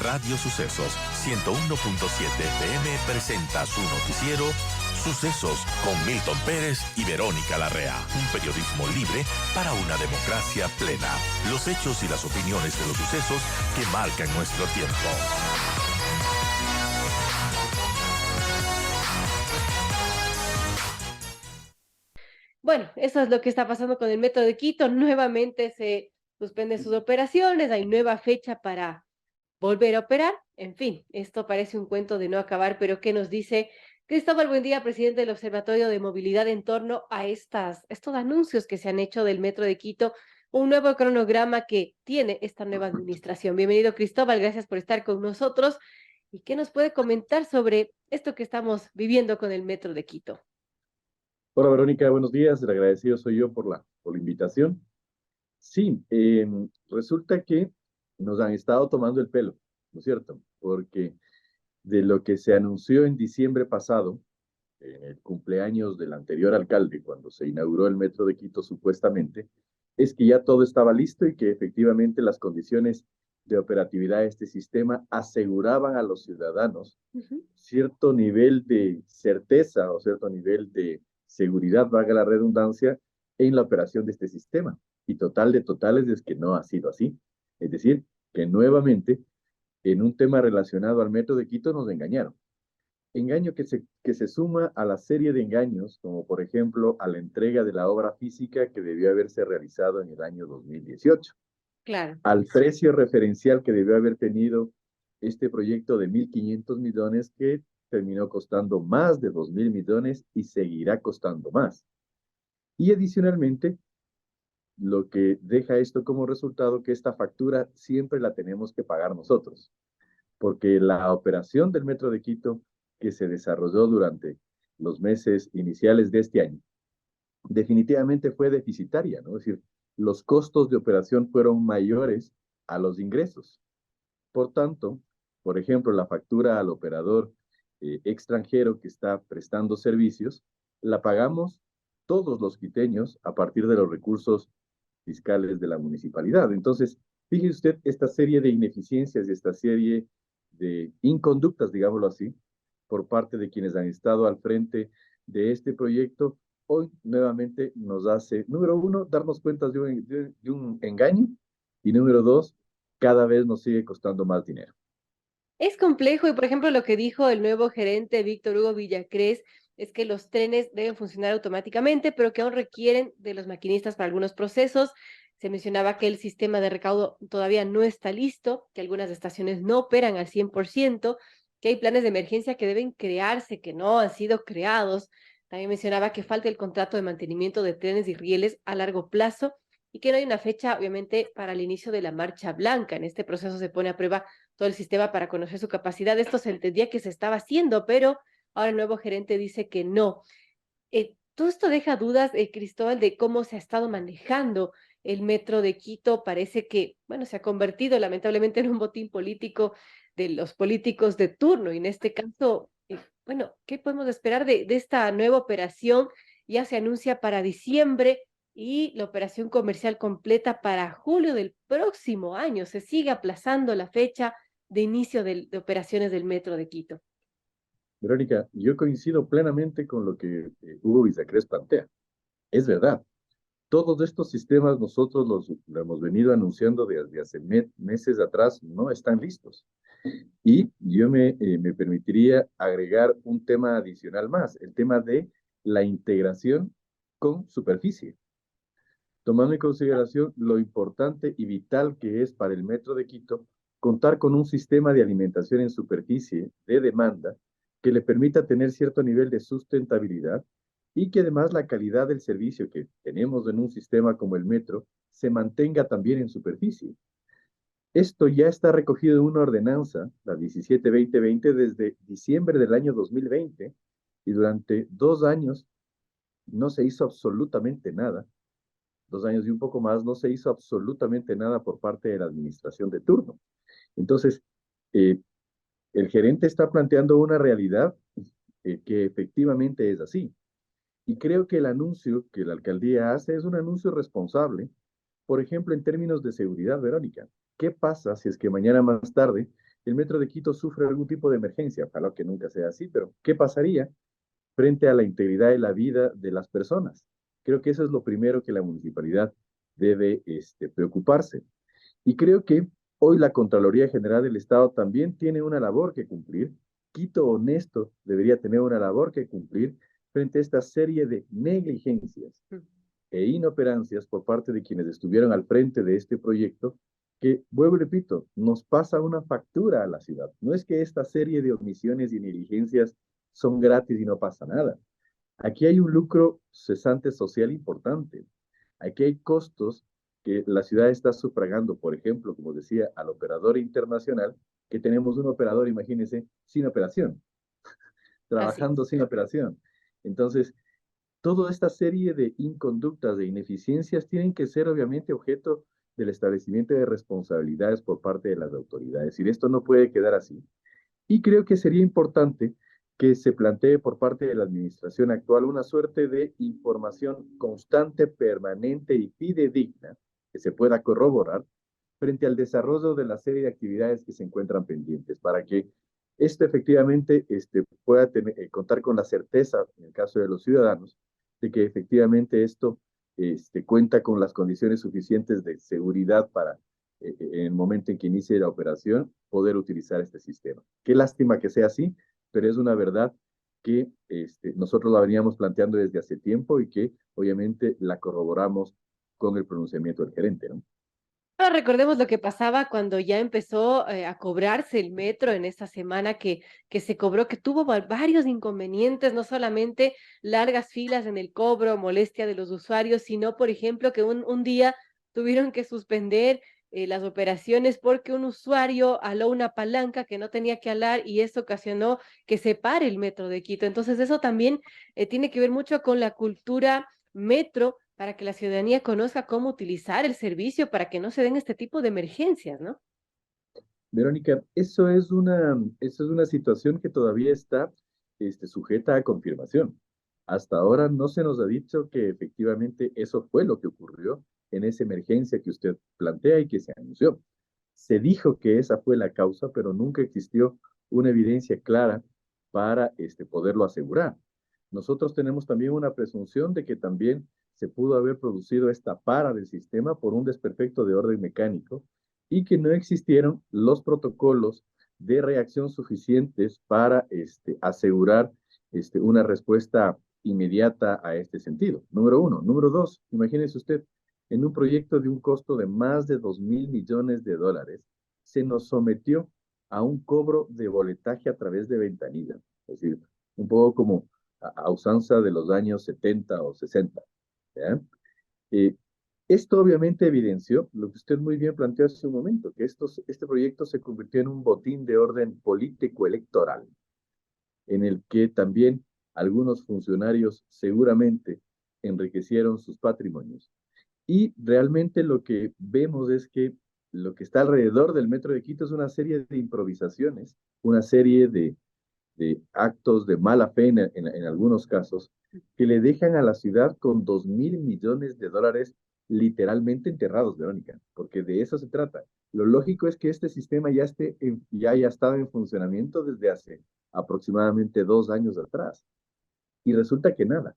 Radio Sucesos 101.7 FM presenta su noticiero Sucesos con Milton Pérez y Verónica Larrea. Un periodismo libre para una democracia plena. Los hechos y las opiniones de los sucesos que marcan nuestro tiempo. Bueno, eso es lo que está pasando con el Metro de Quito. Nuevamente se suspenden sus operaciones, hay nueva fecha para volver a operar. En fin, esto parece un cuento de no acabar, pero ¿qué nos dice Cristóbal Buendía, presidente del Observatorio de Movilidad, en torno a estos anuncios que se han hecho del Metro de Quito, un nuevo cronograma que tiene esta nueva administración? Bienvenido, Cristóbal, gracias por estar con nosotros. ¿Y qué nos puede comentar sobre esto que estamos viviendo con el Metro de Quito? Hola Verónica, buenos días. El agradecido soy yo por la invitación. Sí, resulta que nos han estado tomando el pelo, ¿no es cierto? Porque de lo que se anunció en diciembre pasado, en el cumpleaños del anterior alcalde, cuando se inauguró el Metro de Quito supuestamente, es que ya todo estaba listo y que efectivamente las condiciones de operatividad de este sistema aseguraban a los ciudadanos cierto nivel de certeza o cierto nivel de seguridad, valga la redundancia, en la operación de este sistema. Y total de totales es que no ha sido así. Es decir, que nuevamente, en un tema relacionado al Metro de Quito, nos engañaron. Engaño que se suma a la serie de engaños, como por ejemplo a la entrega de la obra física que debió haberse realizado en el año 2018, Claro. al precio referencial que debió haber tenido este proyecto de 1.500 millones que terminó costando más de 2.000 millones y seguirá costando más. Y adicionalmente, lo que deja esto como resultado que esta factura siempre la tenemos que pagar nosotros, porque la operación del Metro de Quito que se desarrolló durante los meses iniciales de este año definitivamente fue deficitaria, ¿no? Es decir, los costos de operación fueron mayores a los ingresos. Por tanto, por ejemplo, la factura al operador extranjero que está prestando servicios, la pagamos todos los quiteños a partir de los recursos fiscales de la municipalidad. Entonces, fíjese usted esta serie de ineficiencias y esta serie de inconductas, digámoslo así, por parte de quienes han estado al frente de este proyecto, hoy nuevamente nos hace, número uno, darnos cuenta de un engaño y número dos, cada vez nos sigue costando más dinero. Es complejo y, por ejemplo, lo que dijo el nuevo gerente Víctor Hugo Villacrés es que los trenes deben funcionar automáticamente, pero que aún requieren de los maquinistas para algunos procesos. Se mencionaba que el sistema de recaudo todavía no está listo, que algunas estaciones no operan al 100%, que hay planes de emergencia que deben crearse, que no han sido creados. También mencionaba que falta el contrato de mantenimiento de trenes y rieles a largo plazo y que no hay una fecha, obviamente, para el inicio de la marcha blanca. En este proceso se pone a prueba todo el sistema para conocer su capacidad. Esto se entendía que se estaba haciendo, pero ahora el nuevo gerente dice que no. Todo esto deja dudas, Cristóbal, de cómo se ha estado manejando el Metro de Quito. Parece que, bueno, se ha convertido lamentablemente en un botín político de los políticos de turno. Y en este caso, bueno, ¿qué podemos esperar de esta nueva operación? Ya se anuncia para diciembre y la operación comercial completa para julio del próximo año. Se sigue aplazando la fecha de inicio de operaciones del Metro de Quito. Verónica, yo coincido plenamente con lo que Hugo Bisacrés plantea. Es verdad, todos estos sistemas nosotros lo hemos venido anunciando desde hace meses atrás, no están listos. Y yo me permitiría agregar un tema adicional más, el tema de la integración con superficie, tomando en consideración lo importante y vital que es para el Metro de Quito contar con un sistema de alimentación en superficie de demanda que le permita tener cierto nivel de sustentabilidad y que además la calidad del servicio que tenemos en un sistema como el metro se mantenga también en superficie. Esto ya está recogido en una ordenanza, la 17-2020, desde diciembre del año 2020, y durante 2 años no se hizo absolutamente nada. 2 años y un poco más, no se hizo absolutamente nada por parte de la administración de turno. Entonces, eh, el gerente está planteando una realidad que efectivamente es así. Y creo que el anuncio que la alcaldía hace es un anuncio responsable, por ejemplo, en términos de seguridad, Verónica. ¿Qué pasa si es que mañana más tarde el Metro de Quito sufre algún tipo de emergencia, ojalá que nunca sea así, pero ¿qué pasaría frente a la integridad de la vida de las personas? Creo que eso es lo primero que la municipalidad debe preocuparse. Y creo que hoy la Contraloría General del Estado también tiene una labor que cumplir. Quito Honesto debería tener una labor que cumplir frente a esta serie de negligencias e inoperancias por parte de quienes estuvieron al frente de este proyecto, que, vuelvo y repito, nos pasa una factura a la ciudad. No es que esta serie de omisiones y negligencias son gratis y no pasa nada. Aquí hay un lucro cesante social importante. Aquí hay costos que la ciudad está sufragando, por ejemplo, como decía, al operador internacional, que tenemos un operador, imagínense, sin operación, Así. trabajando sin operación. Entonces, toda esta serie de inconductas, de ineficiencias, tienen que ser obviamente objeto del establecimiento de responsabilidades por parte de las autoridades. Y esto no puede quedar así. Y creo que sería importante que se plantee por parte de la administración actual una suerte de información constante, permanente y fidedigna que se pueda corroborar frente al desarrollo de la serie de actividades que se encuentran pendientes, para que esto efectivamente pueda contar con la certeza, en el caso de los ciudadanos, de que efectivamente esto cuenta con las condiciones suficientes de seguridad para, en el momento en que inicie la operación, poder utilizar este sistema. Qué lástima que sea así, pero es una verdad que nosotros la veníamos planteando desde hace tiempo y que obviamente la corroboramos con el pronunciamiento del gerente, ¿no? Ahora recordemos lo que pasaba cuando ya empezó a cobrarse el metro en esta semana que se cobró, que tuvo varios inconvenientes, no solamente largas filas en el cobro, molestia de los usuarios, sino, por ejemplo, que un día tuvieron que suspender las operaciones porque un usuario aló una palanca que no tenía que alar y eso ocasionó que se pare el metro de Quito. Entonces, eso también tiene que ver mucho con la cultura metro para que la ciudadanía conozca cómo utilizar el servicio para que no se den este tipo de emergencias, ¿no? Verónica, eso es una situación que todavía está sujeta a confirmación. Hasta ahora no se nos ha dicho que efectivamente eso fue lo que ocurrió en esa emergencia que usted plantea y que se anunció. Se dijo que esa fue la causa, pero nunca existió una evidencia clara para poderlo asegurar. Nosotros tenemos también una presunción de que también se pudo haber producido esta para del sistema por un desperfecto de orden mecánico y que no existieron los protocolos de reacción suficientes para asegurar una respuesta inmediata a este sentido. Número uno. Número dos, imagínese usted, en un proyecto de un costo de más de 2.000 millones de dólares, se nos sometió a un cobro de boletaje a través de ventanilla. Es decir, un poco como a usanza de los años 70 o 60. ¿Ya? Eh, Esto obviamente evidenció lo que usted muy bien planteó hace un momento, que este proyecto se convirtió en un botín de orden político electoral, en el que también algunos funcionarios seguramente enriquecieron sus patrimonios. Y realmente lo que vemos es que lo que está alrededor del Metro de Quito es una serie de improvisaciones, una serie de actos de mala fe en algunos casos, que le dejan a la ciudad con 2.000 millones de dólares literalmente enterrados, Verónica, porque de eso se trata. Lo lógico es que este sistema ya haya estado en funcionamiento desde hace aproximadamente 2 años atrás. Y resulta que nada,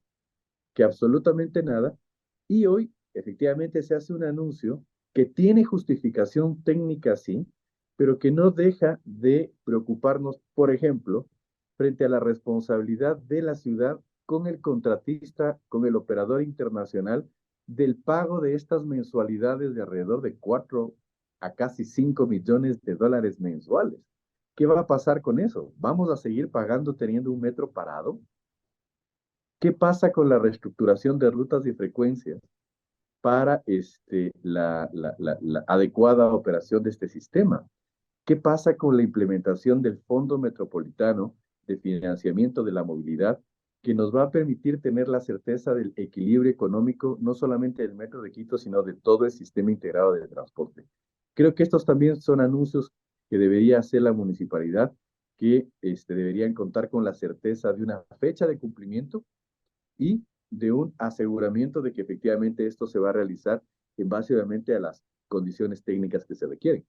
que absolutamente nada. Y hoy efectivamente se hace un anuncio que tiene justificación técnica, sí, pero que no deja de preocuparnos, por ejemplo, frente a la responsabilidad de la ciudad con el contratista, con el operador internacional, del pago de estas mensualidades de alrededor de 4 a casi 5 millones de dólares mensuales. ¿Qué va a pasar con eso? ¿Vamos a seguir pagando teniendo un metro parado? ¿Qué pasa con la reestructuración de rutas y frecuencias para la adecuada operación de este sistema? ¿Qué pasa con la implementación del Fondo Metropolitano de Financiamiento de la Movilidad, que nos va a permitir tener la certeza del equilibrio económico, no solamente del Metro de Quito, sino de todo el sistema integrado de transporte? Creo que estos también son anuncios que debería hacer la municipalidad, que deberían contar con la certeza de una fecha de cumplimiento y de un aseguramiento de que efectivamente esto se va a realizar en base obviamente a las condiciones técnicas que se requieren.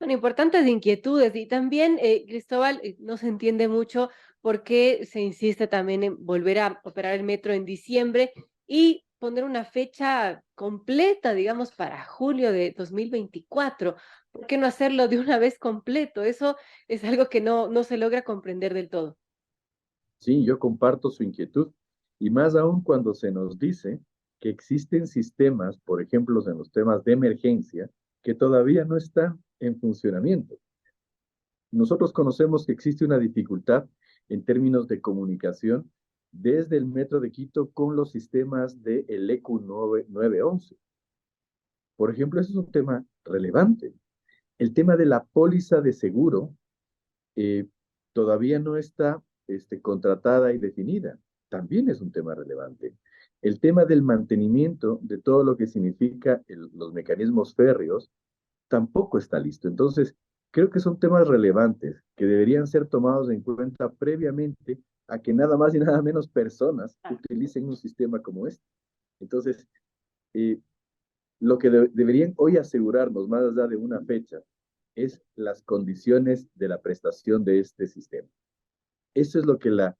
Bueno, importantes inquietudes y también, Cristóbal, no se entiende mucho por qué se insiste también en volver a operar el metro en diciembre y poner una fecha completa, digamos, para julio de 2024. ¿Por qué no hacerlo de una vez completo? Eso es algo que no se logra comprender del todo. Sí, yo comparto su inquietud, y más aún cuando se nos dice que existen sistemas, por ejemplo, en los temas de emergencia, que todavía no están en funcionamiento. Nosotros conocemos que existe una dificultad en términos de comunicación desde el Metro de Quito con los sistemas del ECU 911. Por ejemplo, ese es un tema relevante. El tema de la póliza de seguro eh, todavía no está contratada y definida. También es un tema relevante. El tema del mantenimiento de todo lo que significa los mecanismos férreos tampoco está listo. Entonces, creo que son temas relevantes que deberían ser tomados en cuenta previamente a que nada más y nada menos personas utilicen un sistema como este. Entonces, eh, lo que deberían hoy asegurarnos, más allá de una fecha, es las condiciones de la prestación de este sistema. Eso es lo que la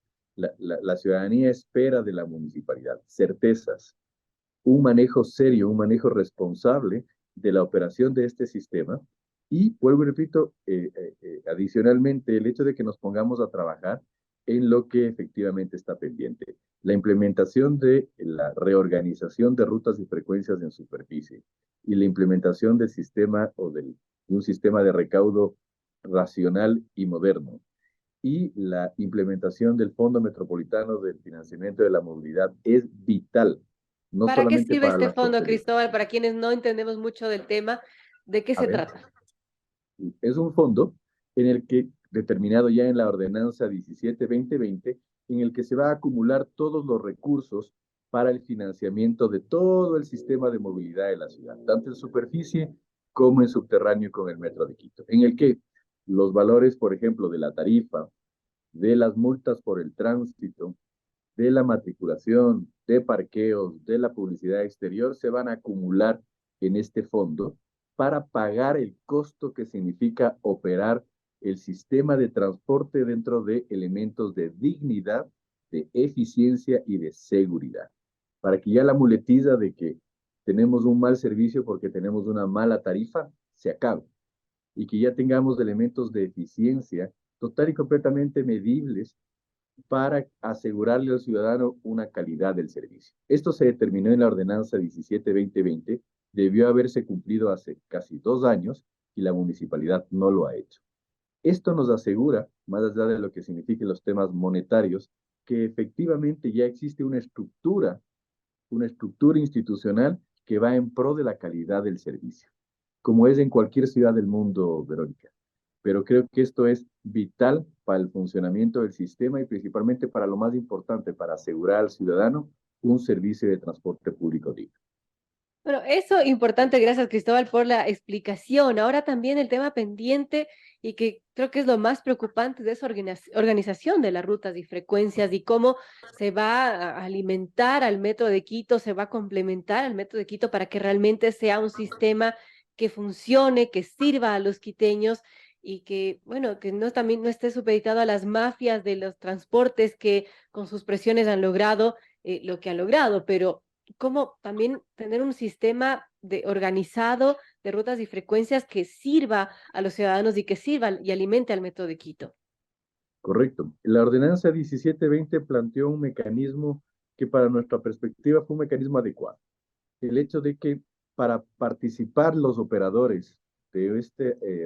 ciudadanía espera de la municipalidad, certezas, un manejo serio, un manejo responsable de la operación de este sistema. Y vuelvo y repito, adicionalmente, el hecho de que nos pongamos a trabajar en lo que efectivamente está pendiente. La implementación de la reorganización de rutas y frecuencias en superficie y la implementación del sistema de un sistema de recaudo racional y moderno y la implementación del Fondo Metropolitano del Financiamiento de la Movilidad es vital, no ¿Para qué solamente sirve para este la fondo, prosperidad. Cristóbal? Para quienes no entendemos mucho del tema, ¿de qué A se ver, trata? es un fondo en el que, determinado ya en la ordenanza 17-2020, en el que se va a acumular todos los recursos para el financiamiento de todo el sistema de movilidad de la ciudad, tanto en superficie como en subterráneo con el Metro de Quito, en el que los valores, por ejemplo, de la tarifa, de las multas por el tránsito, de la matriculación, de parqueos, de la publicidad exterior, se van a acumular en este fondo para pagar el costo que significa operar el sistema de transporte dentro de elementos de dignidad, de eficiencia y de seguridad. Para que ya la muletilla de que tenemos un mal servicio porque tenemos una mala tarifa se acabe y que ya tengamos elementos de eficiencia total y completamente medibles para asegurarle al ciudadano una calidad del servicio. Esto se determinó en la ordenanza 17-2020, debió haberse cumplido hace casi 2 años y la municipalidad no lo ha hecho. Esto nos asegura, más allá de lo que signifiquen los temas monetarios, que efectivamente ya existe una estructura institucional que va en pro de la calidad del servicio, como es en cualquier ciudad del mundo, Verónica. Pero creo que esto es vital para el funcionamiento del sistema y principalmente para lo más importante, para asegurar al ciudadano un servicio de transporte público digno. Bueno, eso importante, gracias Cristóbal por la explicación. Ahora también el tema pendiente y que creo que es lo más preocupante de esa organización de las rutas y frecuencias y cómo se va a alimentar al Metro de Quito, se va a complementar al Metro de Quito para que realmente sea un sistema que funcione, que sirva a los quiteños y que, bueno, que no también no esté supeditado a las mafias de los transportes que con sus presiones han logrado lo que han logrado, pero cómo también tener un sistema organizado de rutas y frecuencias que sirva a los ciudadanos y que sirva y alimente al Metro de Quito. Correcto. La ordenanza 17-20 planteó un mecanismo que para nuestra perspectiva fue un mecanismo adecuado. El hecho de que para participar los operadores de esta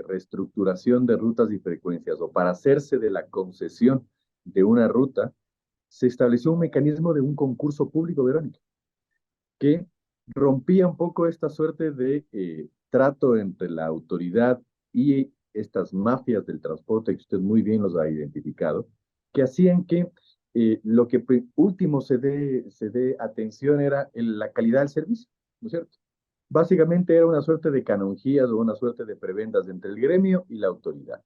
reestructuración de rutas y frecuencias o para hacerse de la concesión de una ruta, se estableció un mecanismo de un concurso público, Verónica, que rompía un poco esta suerte de trato entre la autoridad y estas mafias del transporte, que usted muy bien los ha identificado, que hacían que lo que último se dé atención era la calidad del servicio, ¿no es cierto? Básicamente era una suerte de canonjías o una suerte de prebendas entre el gremio y la autoridad.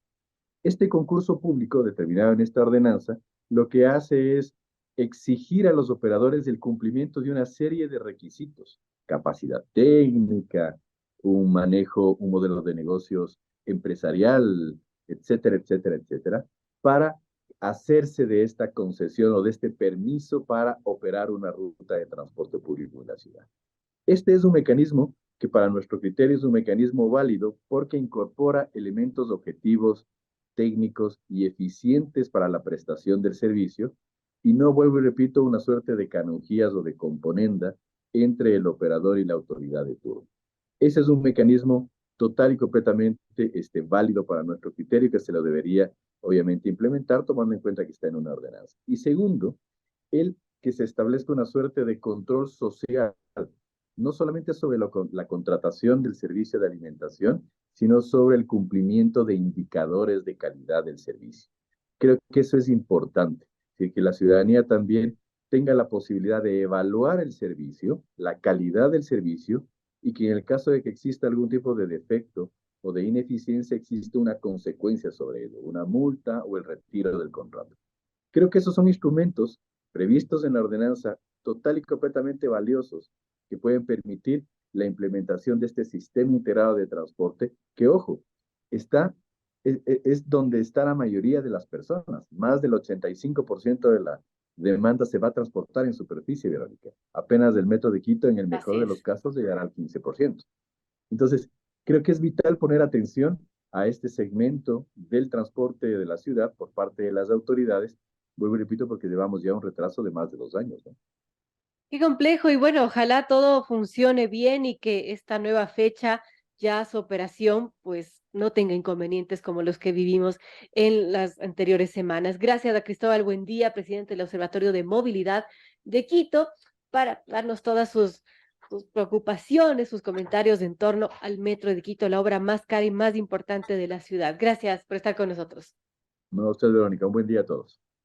Este concurso público, determinado en esta ordenanza, lo que hace es exigir a los operadores el cumplimiento de una serie de requisitos: capacidad técnica, un manejo, un modelo de negocios empresarial, etcétera, etcétera, etcétera, para hacerse de esta concesión o de este permiso para operar una ruta de transporte público en la ciudad. Este es un mecanismo que para nuestro criterio es un mecanismo válido porque incorpora elementos objetivos, técnicos y eficientes para la prestación del servicio y no vuelvo y repito una suerte de canonjías o de componenda entre el operador y la autoridad de turno. Ese es un mecanismo total y completamente válido para nuestro criterio y que se lo debería obviamente implementar tomando en cuenta que está en una ordenanza. Y segundo, el que se establezca una suerte de control social, no solamente sobre la contratación del servicio de alimentación, sino sobre el cumplimiento de indicadores de calidad del servicio. Creo que eso es importante, que la ciudadanía también tenga la posibilidad de evaluar el servicio, la calidad del servicio, y que en el caso de que exista algún tipo de defecto o de ineficiencia, existe una consecuencia sobre ello, una multa o el retiro del contrato. Creo que esos son instrumentos previstos en la ordenanza total y completamente valiosos que pueden permitir la implementación de este sistema integrado de transporte que, ojo, está, es donde está la mayoría de las personas. Más del 85% de la demanda se va a transportar en superficie, Verónica. Apenas del metro de Quito, en el Así mejor de los es. casos, llegará al 15%. Entonces, creo que es vital poner atención a este segmento del transporte de la ciudad por parte de las autoridades. Vuelvo y repito, porque llevamos ya un retraso de más de 2 años, ¿no? Qué complejo y bueno, ojalá todo funcione bien y que esta nueva fecha, ya su operación, pues no tenga inconvenientes como los que vivimos en las anteriores semanas. Gracias a Cristóbal Buendía, presidente del Observatorio de Movilidad de Quito, para darnos todas sus preocupaciones, sus comentarios en torno al Metro de Quito, la obra más cara y más importante de la ciudad. Gracias por estar con nosotros. No, usted, Verónica, un buen día a todos.